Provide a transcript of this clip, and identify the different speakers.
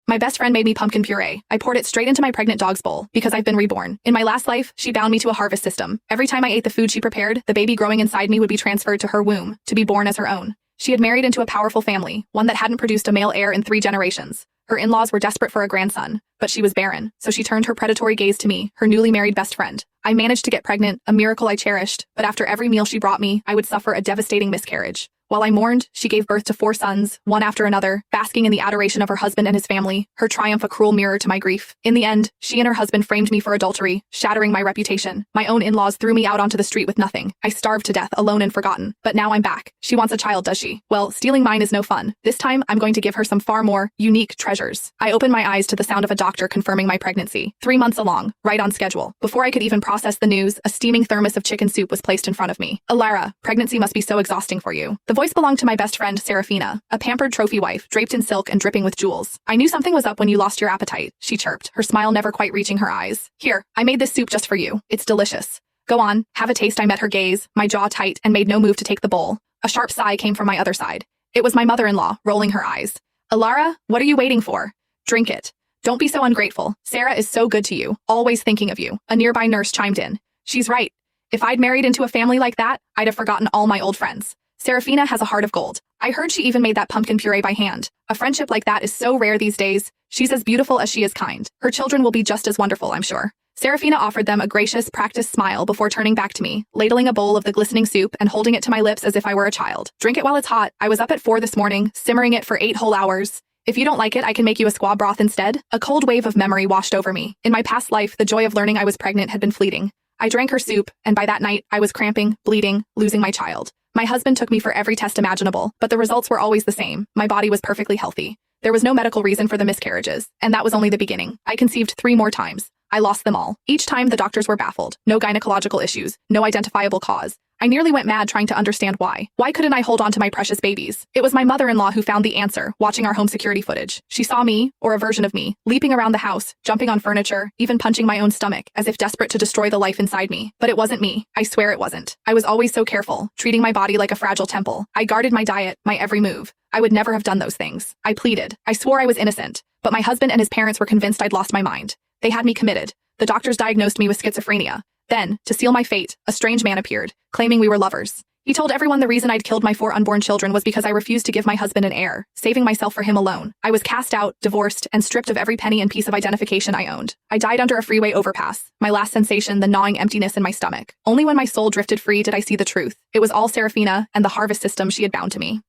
Speaker 1: My best friend made me pumpkin puree. I poured it straight into my pregnant dog's bowl because I've been reborn. In my last life, she bound me to a harvest system. Every time I ate the food she prepared, the baby growing inside me would be transferred to her womb to be born as her own. She had married into a powerful family, one that hadn't produced a male heir in 3 generations. Her in-laws were desperate for a grandson, but she was barren, so she turned her predatory gaze to me, her newly married best friend. I managed to get pregnant, a miracle I cherished, but after every meal she brought me, I would suffer a devastating miscarriage. While I mourned, she gave birth to 4 sons, one after another, basking in the adoration of her husband and his family, her triumph a cruel mirror to my grief. In the end, she and her husband framed me for adultery, shattering my reputation. My own in-laws threw me out onto the street with nothing. I starved to death, alone and forgotten. But now I'm back. She wants a child, does she? Well, stealing mine is no fun. This time, I'm going to give her some far more unique treasures. I opened my eyes to the sound of a doctor confirming my pregnancy. 3 months along, right on schedule. Before I could even process the news, a steaming thermos of chicken soup was placed in front of me. Alara, pregnancy must be so exhausting for you. The voice belonged to my best friend, Serafina, a pampered trophy wife, draped in silk and dripping with jewels. I knew something was up when you lost your appetite, she chirped, her smile never quite reaching her eyes. Here, I made this soup just for you. It's delicious. Go on, have a taste. I met her gaze, my jaw tight, and made no move to take the bowl. A sharp sigh came from my other side. It was my mother-in-law, rolling her eyes. Alara, what are you waiting for? Drink it. Don't be so ungrateful. Sarah is so good to you, always thinking of you. A nearby nurse chimed in. She's right. If I'd married into a family like that, I'd have forgotten all my old friends. Serafina has a heart of gold. I heard she even made that pumpkin puree by hand. A friendship like that is so rare these days. She's as beautiful as she is kind. Her children will be just as wonderful, I'm sure. Serafina offered them a gracious, practiced smile before turning back to me, ladling a bowl of the glistening soup and holding it to my lips as if I were a child. Drink it while it's hot. I was up at 4 this morning, simmering it for 8 whole hours. If you don't like it, I can make you a squaw broth instead. A cold wave of memory washed over me. In my past life, the joy of learning I was pregnant had been fleeting. I drank her soup, and by that night, I was cramping, bleeding, losing my child. My husband took me for every test imaginable, but the results were always the same. My body was perfectly healthy. There was no medical reason for the miscarriages, and that was only the beginning. I conceived 3 more times. I lost them all. Each time, the doctors were baffled. No gynecological issues, no identifiable cause. I nearly went mad trying to understand why. Why couldn't I hold on to my precious babies? It was my mother-in-law who found the answer, watching our home security footage. She saw me, or a version of me, leaping around the house, jumping on furniture, even punching my own stomach, as if desperate to destroy the life inside me. But it wasn't me. I swear it wasn't. I was always so careful, treating my body like a fragile temple. I guarded my diet, my every move. I would never have done those things. I pleaded. I swore I was innocent. But my husband and his parents were convinced I'd lost my mind. They had me committed. The doctors diagnosed me with schizophrenia. Then, to seal my fate, a strange man appeared, claiming we were lovers. He told everyone the reason I'd killed my 4 unborn children was because I refused to give my husband an heir, saving myself for him alone. I was cast out, divorced, and stripped of every penny and piece of identification I owned. I died under a freeway overpass. My last sensation, the gnawing emptiness in my stomach. Only when my soul drifted free did I see the truth. It was all Serafina and the harvest system she had bound to me.